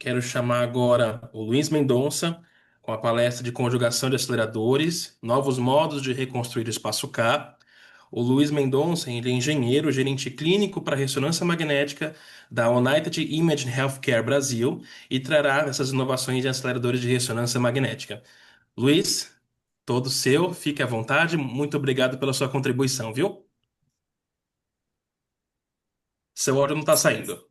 Quero chamar agora o Luiz Mendonça com a palestra de conjugação de aceleradores, novos modos de reconstruir o espaço K. O Luiz Mendonça, ele é engenheiro, gerente clínico para ressonância magnética da United Imaging Healthcare Brasil e trará essas inovações em aceleradores de ressonância magnética. Luiz, todo seu, fique à vontade. Muito obrigado pela sua contribuição, viu? Seu áudio não está saindo.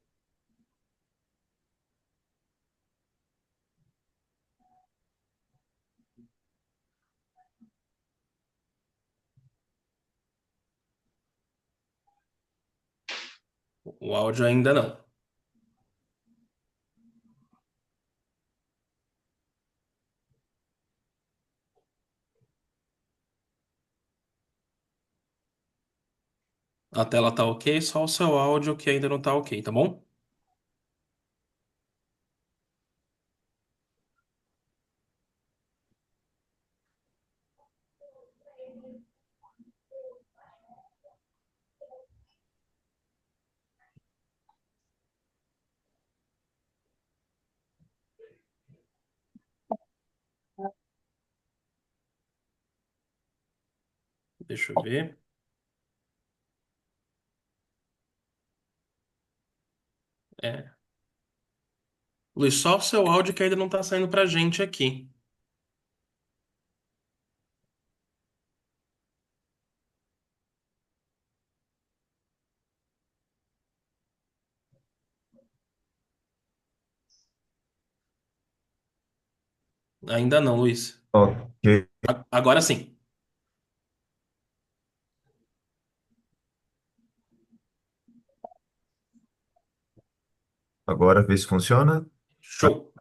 O áudio ainda não. A tela tá ok, só o seu áudio que ainda não tá ok, tá bom? Deixa eu ver. É. Luiz, só o seu áudio que ainda não tá saindo pra gente aqui. Ainda não, Luiz. Ok, Agora sim. agora vê se funciona. Show.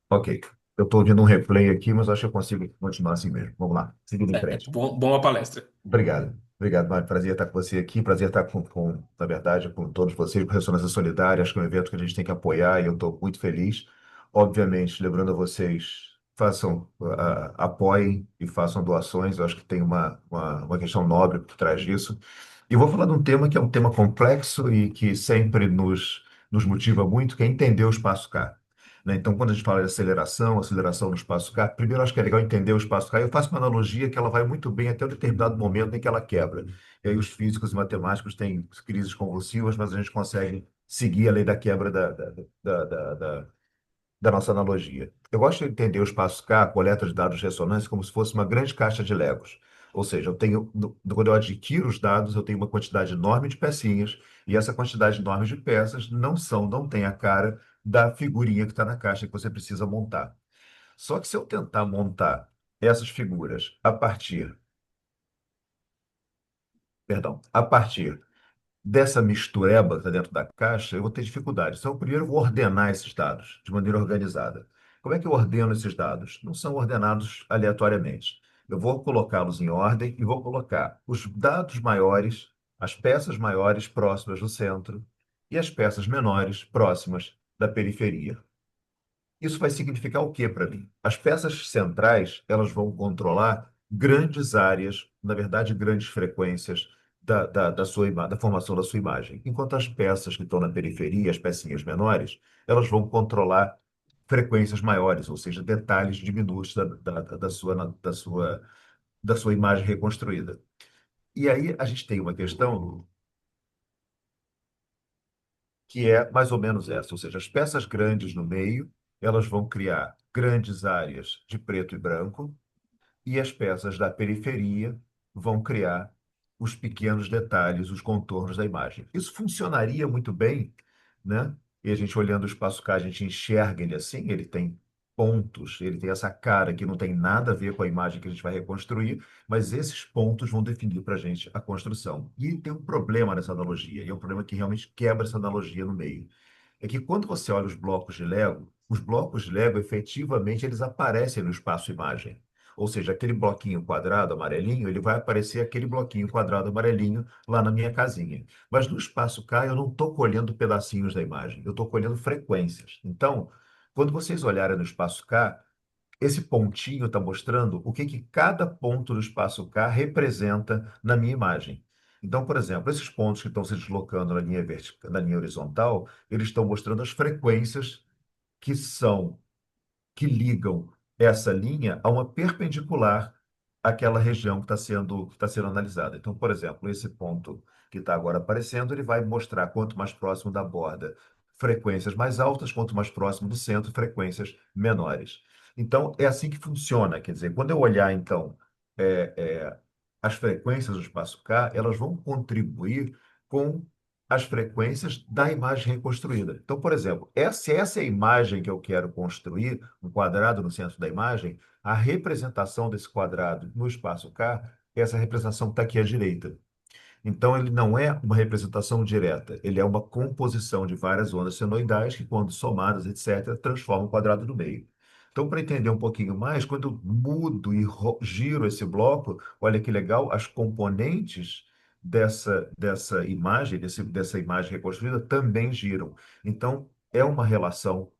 Ok. Eu estou ouvindo um replay aqui, mas acho que eu consigo continuar assim mesmo. Vamos lá, seguindo em frente. Bom a palestra. Obrigado. Obrigado, Mário. Prazer estar com você aqui. Prazer estar na verdade, com todos vocês, com Ressonância Solidária. Acho que é um evento que a gente tem que apoiar e eu estou muito feliz. Obviamente, lembrando a vocês, façam, apoiem e façam doações. Eu acho que tem uma questão nobre por trás disso. E vou falar de um tema que é um tema complexo e que sempre nos motiva muito, que é entender o espaço K. Né? Então, quando a gente fala de aceleração no espaço K, primeiro acho que é legal entender o espaço K. Eu faço uma analogia que ela vai muito bem até um determinado momento em que ela quebra. E aí os físicos e matemáticos têm crises convulsivas, mas a gente consegue seguir a lei da quebra da, da, da, da nossa analogia. Eu gosto de entender o espaço K, a coleta de dados de ressonância, como se fosse uma grande caixa de Legos. Ou seja, quando eu adquiro os dados, eu tenho uma quantidade enorme de pecinhas, e essa quantidade enorme de peças não tem a cara da figurinha que está na caixa que você precisa montar. Só que se eu tentar montar essas figuras a partir dessa mistureba que está dentro da caixa, eu vou ter dificuldade. Então, primeiro eu vou ordenar esses dados de maneira organizada. Como é que eu ordeno esses dados? Não são ordenados aleatoriamente. Eu vou colocá-los em ordem e vou colocar os dados maiores, as peças maiores próximas do centro e as peças menores próximas da periferia. Isso vai significar o quê para mim? As peças centrais, elas vão controlar grandes áreas, na verdade, grandes frequências da formação da sua imagem. Enquanto as peças que estão na periferia, as pecinhas menores, elas vão controlar frequências maiores, ou seja, detalhes diminutos da sua imagem reconstruída. E aí a gente tem uma questão que é mais ou menos essa, ou seja, as peças grandes no meio, elas vão criar grandes áreas de preto e branco, e as peças da periferia vão criar os pequenos detalhes, os contornos da imagem. Isso funcionaria muito bem, né? E a gente olhando o espaço K, a gente enxerga ele assim, ele tem pontos, ele tem essa cara que não tem nada a ver com a imagem que a gente vai reconstruir, mas esses pontos vão definir para a gente a construção. E tem um problema nessa analogia, e é um problema que realmente quebra essa analogia no meio. É que quando você olha os blocos de Lego efetivamente eles aparecem no espaço imagem. Ou seja, aquele bloquinho quadrado amarelinho, ele vai aparecer aquele bloquinho quadrado amarelinho lá na minha casinha. Mas no espaço K, eu não estou colhendo pedacinhos da imagem, eu estou colhendo frequências. Então, quando vocês olharem no espaço K, esse pontinho está mostrando o que cada ponto do espaço K representa na minha imagem. Então, por exemplo, esses pontos que estão se deslocando na linha vertical, na linha horizontal, eles estão mostrando as frequências que são que ligam essa linha a uma perpendicular àquela região que está sendo analisada. Então, por exemplo, esse ponto que está agora aparecendo, ele vai mostrar quanto mais próximo da borda, frequências mais altas, quanto mais próximo do centro, frequências menores. Então, é assim que funciona. Quer dizer, quando eu olhar, então, é, é, as frequências do espaço K, elas vão contribuir com as frequências da imagem reconstruída. Então, por exemplo, se essa é a imagem que eu quero construir, um quadrado no centro da imagem, a representação desse quadrado no espaço K, essa representação está aqui à direita. Então, ele não é uma representação direta, ele é uma composição de várias ondas senoidais que, quando somadas, etc., transformam o quadrado no meio. Então, para entender um pouquinho mais, quando eu mudo e giro esse bloco, olha que legal, as componentes dessa imagem, dessa imagem reconstruída, também giram. Então, é uma relação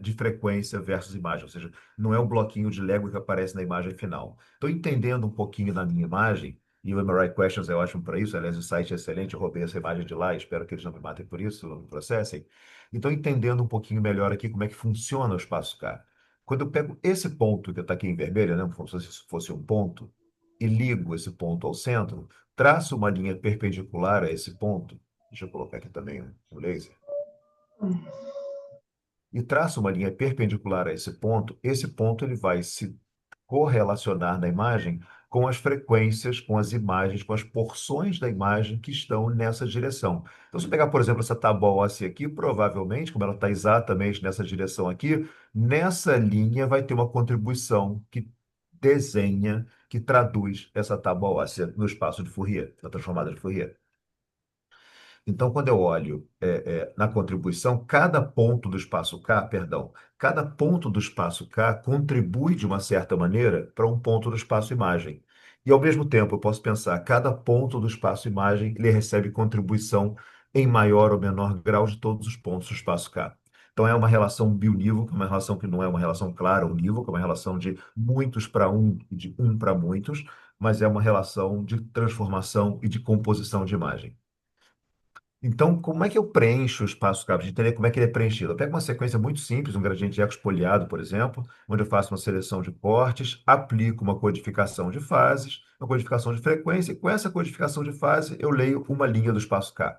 de frequência versus imagem, ou seja, não é um bloquinho de Lego que aparece na imagem final. Estou entendendo um pouquinho da minha imagem, e o MRI Questions é ótimo para isso, aliás, o site é excelente, eu roubei essa imagem de lá, espero que eles não me matem por isso, não me processem. Então, entendendo um pouquinho melhor aqui como é que funciona o espaço K. Quando eu pego esse ponto que está aqui em vermelho, né, como se isso fosse um ponto, e ligo esse ponto ao centro, traço uma linha perpendicular a esse ponto, deixa eu colocar aqui também um laser, e traça uma linha perpendicular a esse ponto ele vai se correlacionar na imagem com as frequências, com as imagens, com as porções da imagem que estão nessa direção. Então, se eu pegar, por exemplo, essa tábua óssea aqui, provavelmente, como ela está exatamente nessa direção aqui, nessa linha vai ter uma contribuição que desenha, que traduz essa tábua óssea no espaço de Fourier, na transformada de Fourier. Então, quando eu olho na contribuição, cada ponto do espaço K, perdão, cada ponto do espaço K contribui de uma certa maneira para um ponto do espaço imagem. E, ao mesmo tempo, eu posso pensar, cada ponto do espaço imagem, ele recebe contribuição em maior ou menor grau de todos os pontos do espaço K. Então, é uma relação biunívoca, uma relação que não é uma relação clara, unívoca, é uma relação de muitos para um e de um para muitos, mas é uma relação de transformação e de composição de imagem. Então, como é que eu preencho o espaço K? Para gente entender como é que ele é preenchido. Eu pego uma sequência muito simples, um gradiente eco espolhado, por exemplo, onde eu faço uma seleção de cortes, aplico uma codificação de fases, uma codificação de frequência, e com essa codificação de fase eu leio uma linha do espaço K.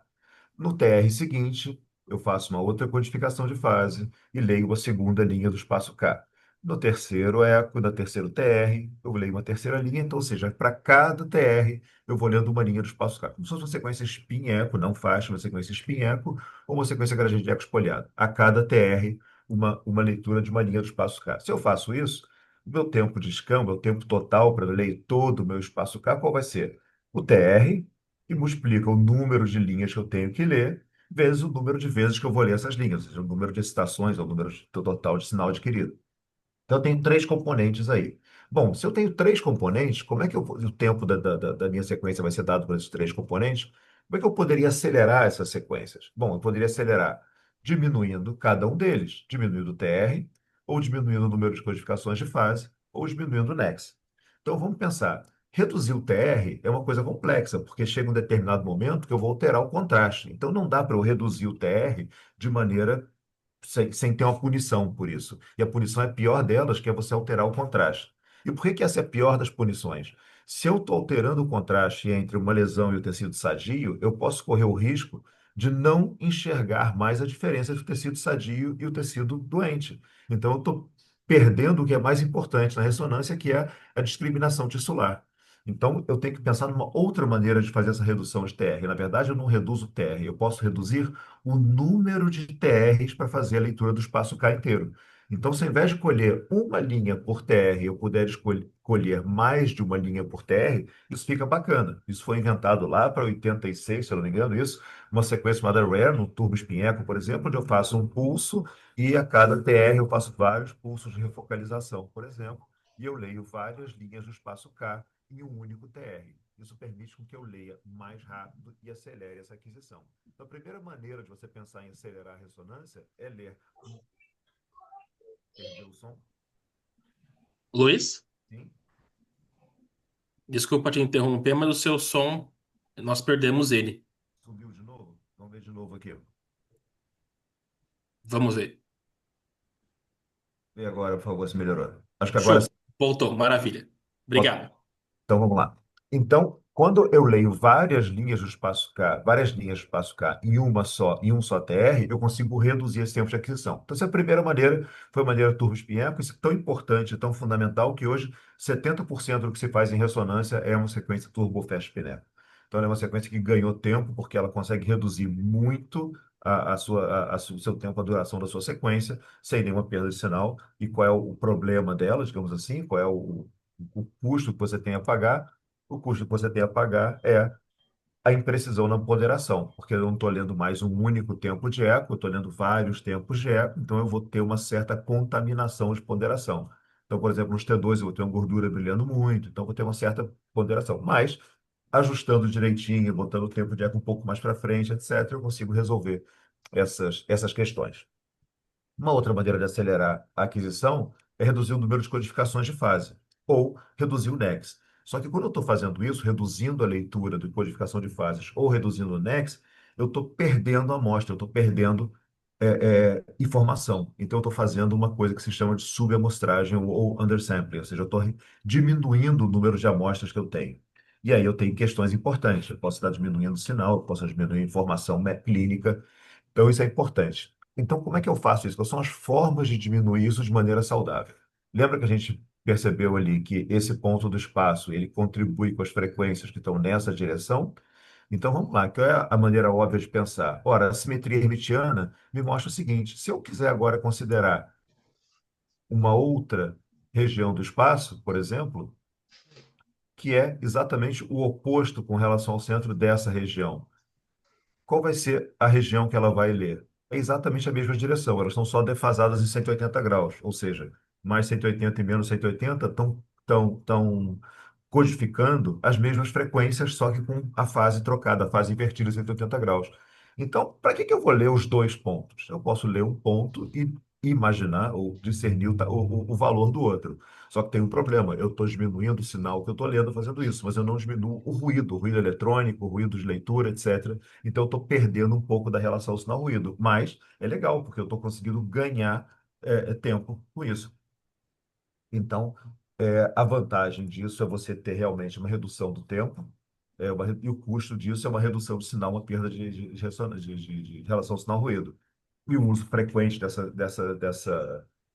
No TR seguinte, eu faço uma outra codificação de fase e leio a segunda linha do espaço K. No terceiro eco, no terceiro TR, eu leio uma terceira linha, então, ou seja, para cada TR, eu vou lendo uma linha do espaço K. Como se fosse uma sequência spin-eco, não faixa, uma sequência spin-eco, ou uma sequência gradiente de eco espolhado. A cada TR, uma leitura de uma linha do espaço K. Se eu faço isso, o meu tempo de scan, meu tempo total para ler todo o meu espaço K, qual vai ser? O TR, e multiplica o número de linhas que eu tenho que ler, vezes o número de vezes que eu vou ler essas linhas, ou seja, o número de citações, ou o número total de sinal adquirido. Então, eu tenho três componentes aí. Bom, se eu tenho três componentes, como é que o tempo da minha sequência vai ser dado por esses três componentes? Como é que eu poderia acelerar essas sequências? Bom, eu poderia acelerar diminuindo cada um deles, diminuindo o TR, ou diminuindo o número de codificações de fase, ou diminuindo o nex. Então, vamos pensar. Reduzir o TR é uma coisa complexa, porque chega um determinado momento que eu vou alterar o contraste. Então, não dá para eu reduzir o TR de maneira sem ter uma punição por isso. E a punição é a pior delas, que é você alterar o contraste. E por que que essa é a pior das punições? Se eu estou alterando o contraste entre uma lesão e o tecido sadio, eu posso correr o risco de não enxergar mais a diferença entre o tecido sadio e o tecido doente. Então, eu estou perdendo o que é mais importante na ressonância, que é a discriminação tissular. Então, eu tenho que pensar numa outra maneira de fazer essa redução de TR. Na verdade, eu não reduzo o TR, eu posso reduzir o número de TRs para fazer a leitura do espaço K inteiro. Então, se ao invés de colher uma linha por TR, eu puder colher mais de uma linha por TR, isso fica bacana. Isso foi inventado lá para 86, se eu não me engano, isso, uma sequência chamada RARE, no turbo espinheco, por exemplo, onde eu faço um pulso e a cada TR eu faço vários pulsos de refocalização, por exemplo, e eu leio várias linhas do espaço K em um único TR. Isso permite com que eu leia mais rápido e acelere essa aquisição. Então, a primeira maneira de você pensar em acelerar a ressonância é ler. Perdeu o som? Luiz? Sim. Desculpa te interromper, mas o seu som, nós perdemos ele. Subiu de novo? Vamos ver de novo aqui. Vamos ver. E agora, por favor, se melhorou. Acho que agora sim. Show. Voltou. Maravilha. Obrigado. Então vamos lá. Então, quando eu leio várias linhas do espaço K, várias linhas do espaço K em uma só, em um só TR, eu consigo reduzir esse tempo de aquisição. Então, essa é a primeira maneira, foi a maneira Turbo Espinheco, isso é tão importante, tão fundamental, que hoje 70% do que se faz em ressonância é uma sequência Turbo Fast Spinheco. Então, ela é uma sequência que ganhou tempo, porque ela consegue reduzir muito o seu tempo, a duração da sua sequência, sem nenhuma perda de sinal. E qual é o problema dela, digamos assim? Qual é o custo que você tem a pagar? O custo que você tem a pagar é a imprecisão na ponderação, porque eu não estou lendo mais um único tempo de eco, eu estou lendo vários tempos de eco, então eu vou ter uma certa contaminação de ponderação. Então, por exemplo, nos T2 eu vou ter uma gordura brilhando muito, então eu vou ter uma certa ponderação. Mas, ajustando direitinho, botando o tempo de eco um pouco mais para frente, etc., eu consigo resolver essas questões. Uma outra maneira de acelerar a aquisição é reduzir o número de codificações de fase, ou reduzir o NEX. Só que quando eu estou fazendo isso, reduzindo a leitura de codificação de fases ou reduzindo o NEX, eu estou perdendo a amostra, eu estou perdendo informação. Então, eu estou fazendo uma coisa que se chama de subamostragem ou undersampling, ou seja, eu estou diminuindo o número de amostras que eu tenho. E aí eu tenho questões importantes. Eu posso estar diminuindo o sinal, eu posso estar diminuindo a informação clínica, então, isso é importante. Então, como é que eu faço isso? Quais são as formas de diminuir isso de maneira saudável? Lembra que a gente percebeu ali que esse ponto do espaço ele contribui com as frequências que estão nessa direção? Então, vamos lá. Qual é a maneira óbvia de pensar? Ora, a simetria hermitiana me mostra o seguinte: se eu quiser agora considerar uma outra região do espaço, por exemplo, que é exatamente o oposto com relação ao centro dessa região, qual vai ser a região que ela vai ler? É exatamente a mesma direção, elas estão só defasadas em 180 graus, ou seja, mais 180 e menos 180 estão codificando as mesmas frequências, só que com a fase trocada, a fase invertida em 180 graus. Então, para que eu vou ler os dois pontos? Eu posso ler um ponto e imaginar ou discernir o valor do outro. Só que tem um problema, eu estou diminuindo o sinal que eu estou lendo fazendo isso, mas eu não diminuo o ruído eletrônico, o ruído de leitura, etc. Então, eu estou perdendo um pouco da relação sinal-ruído. Mas é legal, porque eu estou conseguindo ganhar tempo com isso. Então, a vantagem disso é você ter realmente uma redução do tempo, e o custo disso é uma redução do sinal, uma perda de relação sinal-ruído. E o uso frequente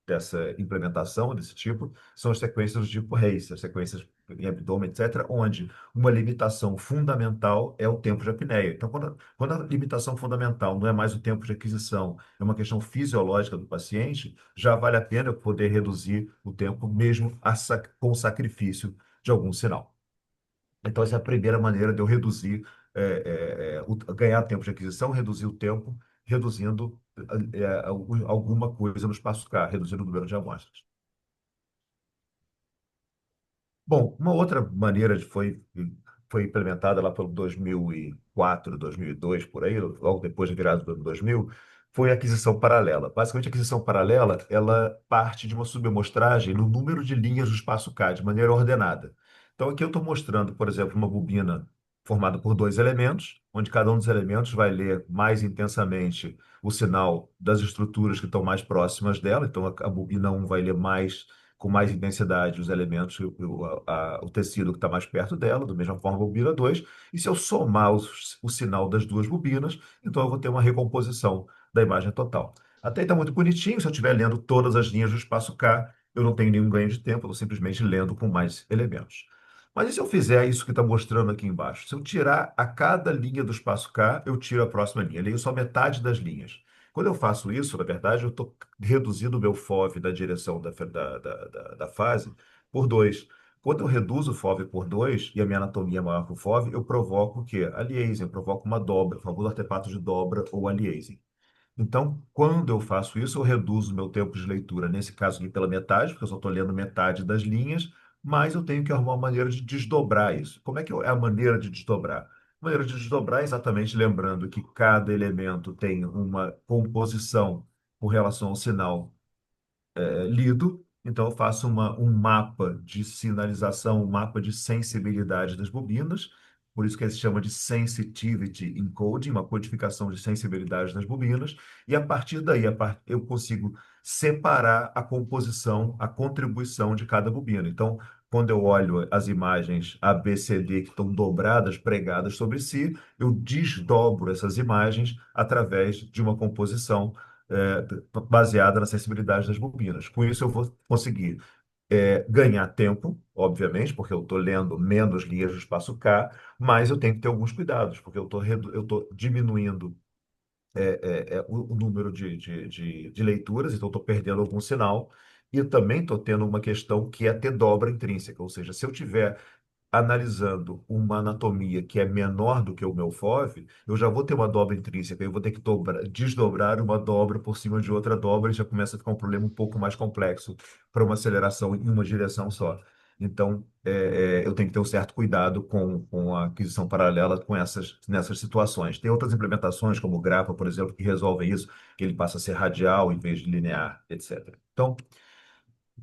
dessa implementação, desse tipo, são as sequências do tipo RACE, as sequências em abdômen, etc., onde uma limitação fundamental é o tempo de apneia. Então, quando a limitação fundamental não é mais o tempo de aquisição, é uma questão fisiológica do paciente, já vale a pena eu poder reduzir o tempo mesmo com o sacrifício de algum sinal. Então, essa é a primeira maneira de eu reduzir, ganhar tempo de aquisição, reduzir o tempo, reduzindo alguma coisa no espaço K, reduzindo o número de amostras. Bom, uma outra maneira foi implementada lá pelo 2004, 2002, por aí, logo depois da virada do ano 2000, foi a aquisição paralela. Basicamente, a aquisição paralela, ela parte de uma subamostragem no número de linhas do espaço K, de maneira ordenada. Então, aqui eu estou mostrando, por exemplo, uma bobina formada por dois elementos, onde cada um dos elementos vai ler mais intensamente o sinal das estruturas que estão mais próximas dela. Então, a bobina um vai ler mais com mais intensidade os elementos, o tecido que está mais perto dela, da mesma forma a bobina 2. E se eu somar o sinal das duas bobinas, então eu vou ter uma recomposição da imagem total. Até aí está muito bonitinho, se eu estiver lendo todas as linhas do espaço K, eu não tenho nenhum ganho de tempo, eu estou simplesmente lendo com mais elementos. Mas e se eu fizer isso que está mostrando aqui embaixo? Se eu tirar a cada linha do espaço K, eu tiro a próxima linha. Eu leio só metade das linhas. Quando eu faço isso, na verdade, eu estou reduzindo o meu FOV da direção da fase por 2. Quando eu reduzo o FOV por 2 e a minha anatomia é maior que o FOV, eu provoco o quê? Aliasing, eu provoco uma dobra, o famoso artefato de dobra ou aliasing. Então, quando eu faço isso, eu reduzo o meu tempo de leitura, nesse caso aqui pela metade, porque eu só estou lendo metade das linhas, mas eu tenho que arrumar uma maneira de desdobrar isso. Como é que é a maneira de desdobrar? A maneira de desdobrar é exatamente lembrando que cada elemento tem uma composição com relação ao sinal lido, Então, eu faço um mapa de sinalização, um mapa de sensibilidade das bobinas, por isso que ele se chama de Sensitivity Encoding, uma codificação de sensibilidade das bobinas, e a partir daí eu consigo separar a composição, a contribuição de cada bobina. Então, quando eu olho as imagens A, B, C, D que estão dobradas, pregadas sobre si, eu desdobro essas imagens através de uma composição é, baseada na sensibilidade das bobinas. Com isso, eu vou conseguir ganhar tempo, obviamente, porque eu estou lendo menos linhas do espaço K, mas eu tenho que ter alguns cuidados, porque eu estou diminuindo o número de leituras, então estou perdendo algum sinal. E também estou tendo uma questão que é ter dobra intrínseca, ou seja, se eu tiver analisando uma anatomia que é menor do que o meu FOV, eu já vou ter uma dobra intrínseca, eu vou ter que desdobrar uma dobra por cima de outra dobra e já começa a ficar um problema um pouco mais complexo para uma aceleração em uma direção só. Então, eu tenho que ter um certo cuidado com a aquisição paralela com nessas situações. Tem outras implementações, como o Grapha, por exemplo, que resolvem isso, que ele passa a ser radial em vez de linear, etc. Então,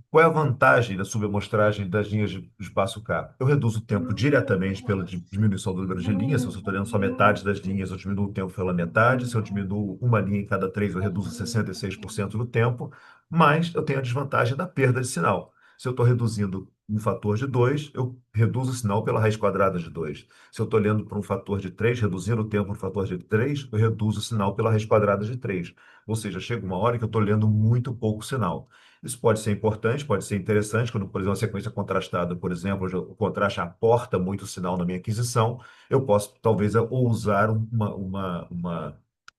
qual é a vantagem da subamostragem das linhas de espaço K? Eu reduzo o tempo diretamente pela diminuição do número de linhas. Se eu estou olhando só metade das linhas, eu diminuo o tempo pela metade. Se eu diminuo uma linha em cada três, eu reduzo 66% do tempo. Mas eu tenho a desvantagem da perda de sinal. Se eu estou reduzindo um fator de 2, eu reduzo o sinal pela raiz quadrada de 2. Se eu estou olhando para um fator de 3, reduzindo o tempo para um fator de 3, eu reduzo o sinal pela raiz quadrada de 3. Ou seja, chega uma hora que eu estou lendo muito pouco sinal. Isso pode ser importante, pode ser interessante, quando, por exemplo, uma sequência contrastada, por exemplo, onde o contraste aporta muito sinal na minha aquisição, eu posso talvez usar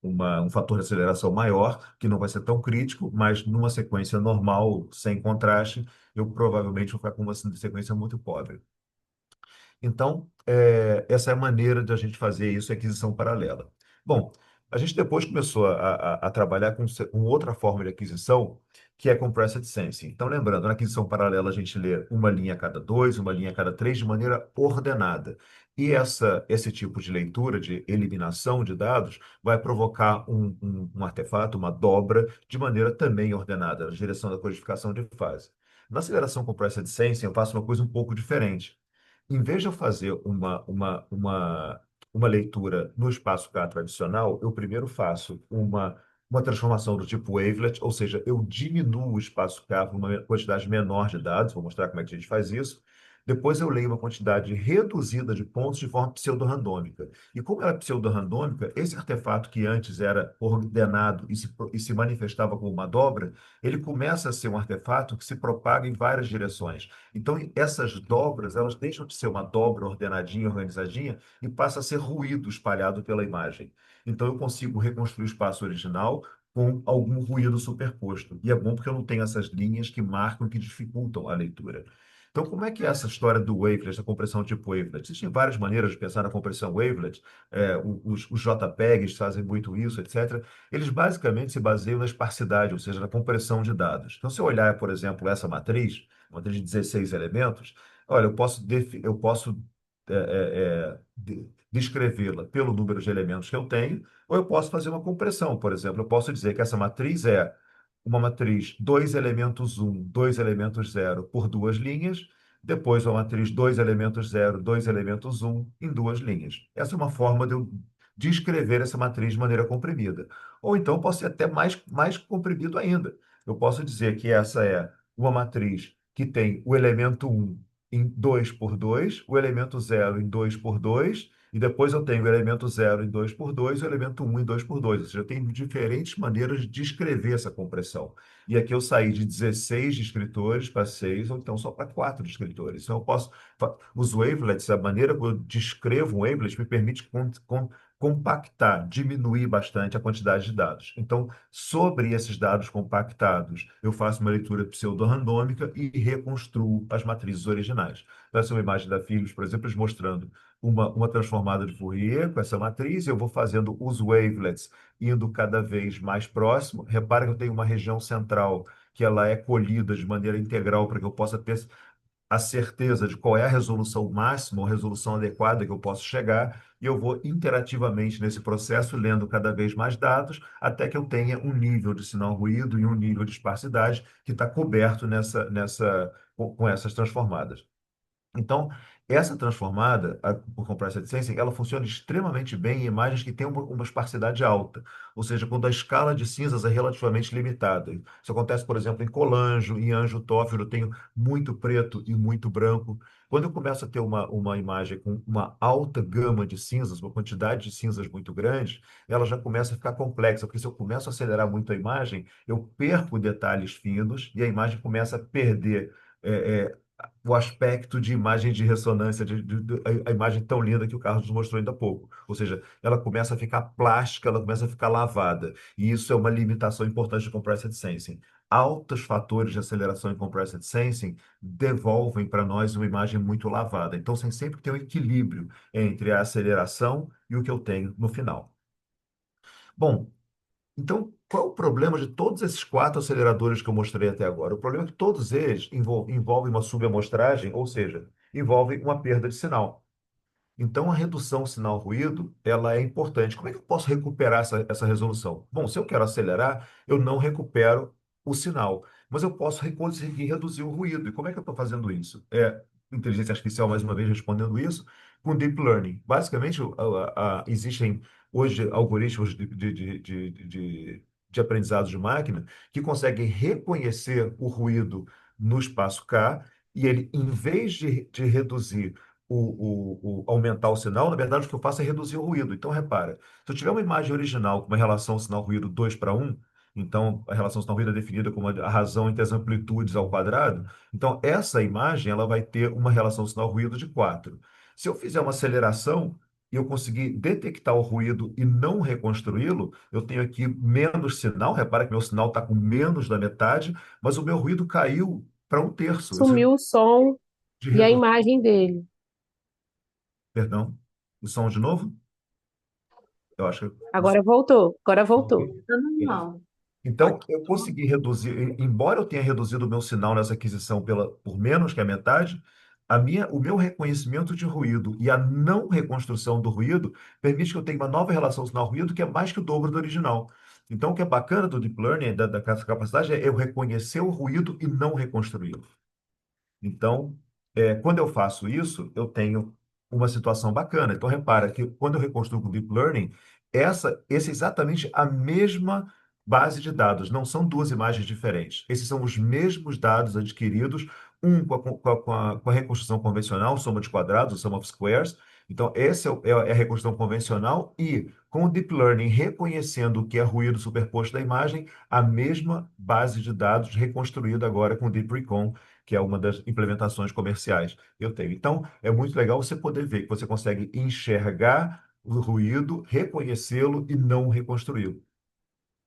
um fator de aceleração maior, que não vai ser tão crítico, mas numa sequência normal, sem contraste, eu provavelmente vou ficar com uma sequência muito pobre. Então, essa é a maneira de a gente fazer isso, aquisição paralela. Bom, a gente depois começou a trabalhar com outra forma de aquisição, que é Compressed Sensing. Então, lembrando, na aquisição paralela, a gente lê uma linha a cada dois, uma linha a cada três, de maneira ordenada. E esse tipo de leitura, de eliminação de dados, vai provocar um artefato, uma dobra, de maneira também ordenada, na direção da codificação de fase. Na aceleração Compressed Sensing, eu faço uma coisa um pouco diferente. Em vez de eu fazer uma leitura no espaço K tradicional, eu primeiro faço uma transformação do tipo wavelet, ou seja, eu diminuo o espaço K para uma quantidade menor de dados, vou mostrar como é que a gente faz isso. Depois eu leio uma quantidade reduzida de pontos de forma pseudo-randômica. E como ela é pseudo-randômica, esse artefato que antes era ordenado e se manifestava como uma dobra, ele começa a ser um artefato que se propaga em várias direções. Então, essas dobras, elas deixam de ser uma dobra ordenadinha, organizadinha, e passa a ser ruído espalhado pela imagem. Então, eu consigo reconstruir o espaço original com algum ruído superposto. E é bom porque eu não tenho essas linhas que marcam, que dificultam a leitura. Então, como é que é essa história do wavelet, da compressão tipo wavelet? Existem várias maneiras de pensar na compressão wavelet. Os JPEGs fazem muito isso, etc. Eles basicamente se baseiam na esparsidade, ou seja, na compressão de dados. Então, se eu olhar, por exemplo, essa matriz de 16 elementos, olha, eu posso descrevê-la pelo número de elementos que eu tenho, ou eu posso fazer uma compressão, por exemplo. Eu posso dizer que essa matriz é uma matriz 2 elementos um, 2 elementos zero por duas linhas, depois uma matriz 2 elementos zero, 2 elementos um em duas linhas. Essa é uma forma de eu descrever essa matriz de maneira comprimida. Ou então posso ser até mais comprimido ainda. Eu posso dizer que essa é uma matriz que tem o elemento um em 2 por 2, o elemento zero em 2 por 2, e depois eu tenho o elemento zero em 2 por 2 e o elemento um em 2 por 2. Ou seja, eu tenho diferentes maneiras de descrever essa compressão. E aqui eu saí de 16 descritores para 6, ou então só para 4 descritores. Então eu posso. Os wavelets, a maneira como eu descrevo um wavelet me permite compactar, diminuir bastante a quantidade de dados. Então, sobre esses dados compactados, eu faço uma leitura pseudo-randômica e reconstruo as matrizes originais. Então, essa é uma imagem da Philips, por exemplo, eles mostrando uma transformada de Fourier com essa matriz, eu vou fazendo os wavelets indo cada vez mais próximo. Repara que eu tenho uma região central que ela é colhida de maneira integral para que eu possa ter a certeza de qual é a resolução máxima ou resolução adequada que eu posso chegar. e eu vou interativamente nesse processo, lendo cada vez mais dados, até que eu tenha um nível de sinal ruído e um nível de esparsidade que está coberto com essas transformadas. Então, essa transformada, por compressed sensing, ela funciona extremamente bem em imagens que têm uma esparsidade alta, ou seja, quando a escala de cinzas é relativamente limitada. Isso acontece, por exemplo, em colanjo, em anjo-tófilo, eu tenho muito preto e muito branco. Quando eu começo a ter uma imagem com uma alta gama de cinzas, uma quantidade de cinzas muito grande, ela já começa a ficar complexa, porque se eu começo a acelerar muito a imagem, eu perco detalhes finos e a imagem começa a perder. O aspecto de imagem de ressonância, a imagem tão linda que o Carlos nos mostrou ainda há pouco. Ou seja, ela começa a ficar plástica, ela começa a ficar lavada. E isso é uma limitação importante do Compressed Sensing. Altos fatores de aceleração em Compressed Sensing devolvem para nós uma imagem muito lavada. Então, você sempre tem um equilíbrio entre a aceleração e o que eu tenho no final. Bom, então, qual é o problema de todos esses quatro aceleradores que eu mostrei até agora? O problema é que todos eles envolvem uma subamostragem, ou seja, envolvem uma perda de sinal. Então, a redução sinal-ruído, ela é importante. Como é que eu posso recuperar essa resolução? Bom, se eu quero acelerar, eu não recupero o sinal, mas eu posso conseguir reduzir o ruído. E como é que eu estou fazendo isso? Inteligência artificial, mais uma vez, respondendo isso, com Deep Learning. Basicamente, existem hoje algoritmos de aprendizado de máquina que conseguem reconhecer o ruído no espaço K e ele, em vez de reduzir aumentar o sinal, na verdade, o que eu faço é reduzir o ruído. Então, repara, se eu tiver uma imagem original com uma relação sinal-ruído 2:1, então a relação sinal-ruído é definida como a razão entre as amplitudes ao quadrado, então essa imagem ela vai ter uma relação sinal-ruído de 4. Se eu fizer uma aceleração e eu conseguir detectar o ruído e não reconstruí-lo, eu tenho aqui menos sinal. Repara que meu sinal está com menos da metade, mas o meu ruído caiu para um terço. Sumiu o som De e a redu... imagem dele. Perdão, o som de novo? Eu acho que. Agora voltou, agora voltou. Ok, Tá beleza. normal. Então, eu consegui reduzir, embora eu tenha reduzido o meu sinal nessa aquisição por menos que a metade, o meu reconhecimento de ruído e a não reconstrução do ruído permite que eu tenha uma nova relação sinal-ruído que é mais que o dobro do original. Então, o que é bacana do Deep Learning, da capacidade, é eu reconhecer o ruído e não reconstruí-lo. Então, quando eu faço isso, eu tenho uma situação bacana. Então, repara que quando eu reconstruo com Deep Learning, essa é exatamente a mesma base de dados, não são duas imagens diferentes. Esses são os mesmos dados adquiridos, um com a reconstrução convencional, soma de quadrados, sum of squares. Então, essa é a reconstrução convencional e, com o Deep Learning reconhecendo o que é ruído superposto da imagem, a mesma base de dados reconstruída agora com o Deep Recon, que é uma das implementações comerciais que eu tenho. Então, é muito legal você poder ver que você consegue enxergar o ruído, reconhecê-lo e não reconstruí-lo.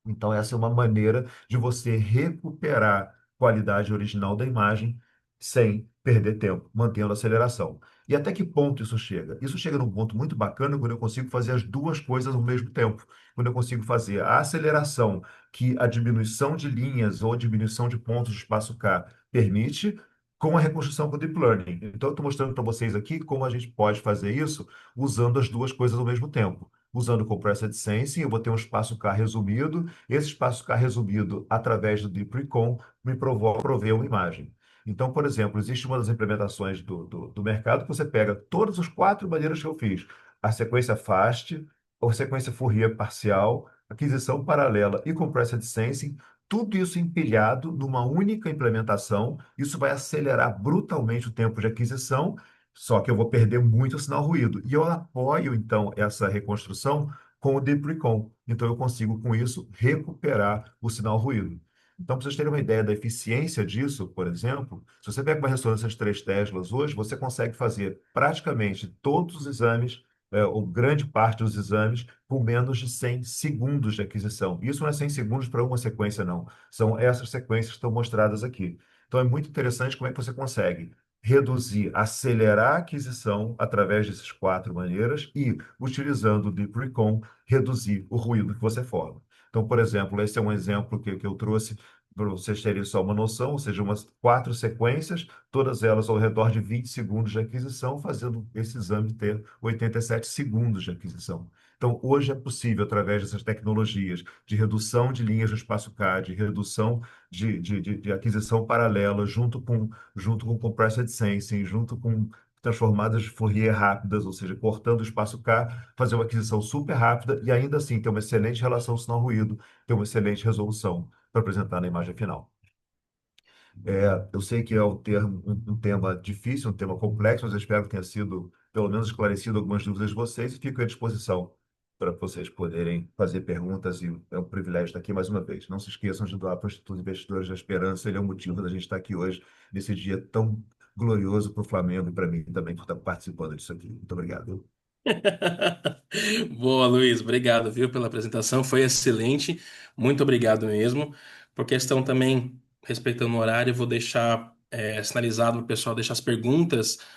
Então, essa é uma maneira de você recuperar a qualidade original da imagem sem perder tempo, mantendo a aceleração. E até que ponto isso chega? Isso chega num ponto muito bacana quando eu consigo fazer as duas coisas ao mesmo tempo. Quando eu consigo fazer a aceleração que a diminuição de linhas ou diminuição de pontos de espaço K permite, com a reconstrução com o Deep Learning. Então, eu estou mostrando para vocês aqui como a gente pode fazer isso usando as duas coisas ao mesmo tempo. Usando o Compressed Sensing, eu vou ter um espaço K resumido. Esse espaço K resumido, através do Deep Recon, me provê uma imagem. Então, por exemplo, existe uma das implementações do mercado que você pega todas as quatro maneiras que eu fiz. A sequência FAST, a sequência Fourier parcial, aquisição paralela e Compressed Sensing, tudo isso empilhado numa única implementação. Isso vai acelerar brutalmente o tempo de aquisição, só que eu vou perder muito o sinal ruído. E eu apoio, então, essa reconstrução com o Deep Recon. Então, eu consigo, com isso, recuperar o sinal ruído. Então, para vocês terem uma ideia da eficiência disso, por exemplo, se você pega uma ressonância de 3 Teslas hoje, você consegue fazer praticamente todos os exames, ou grande parte dos exames, com menos de 100 segundos de aquisição. Isso não é 100 segundos para uma sequência, não. São essas sequências que estão mostradas aqui. Então, é muito interessante como é que você consegue reduzir, acelerar a aquisição através dessas quatro maneiras e, utilizando o Deep Recon, reduzir o ruído que você forma. Então, por exemplo, esse é um exemplo que eu trouxe para vocês terem só uma noção, ou seja, umas 4 sequências, todas elas ao redor de 20 segundos de aquisição, fazendo esse exame ter 87 segundos de aquisição. Então, hoje é possível, através dessas tecnologias de redução de linhas do espaço CAD, redução de aquisição paralela, junto com compressed sensing, junto com transformadas de Fourier rápidas, ou seja, cortando o espaço K, fazer uma aquisição super rápida e ainda assim ter uma excelente relação sinal-ruído, ter uma excelente resolução para apresentar na imagem final. Eu sei que é um tema difícil, um tema complexo, mas eu espero que tenha sido, pelo menos, esclarecido algumas dúvidas de vocês e fico à disposição para vocês poderem fazer perguntas e é um privilégio estar aqui mais uma vez. Não se esqueçam de doar para o Instituto Investidores da Esperança, ele é o motivo da gente estar aqui hoje, nesse dia tão glorioso para o Flamengo e para mim também por estar participando disso aqui. Muito obrigado. Boa, Luiz. Obrigado, viu, pela apresentação. Foi excelente. Muito obrigado mesmo. Por questão também, respeitando o horário, eu vou deixar sinalizado para o pessoal deixar as perguntas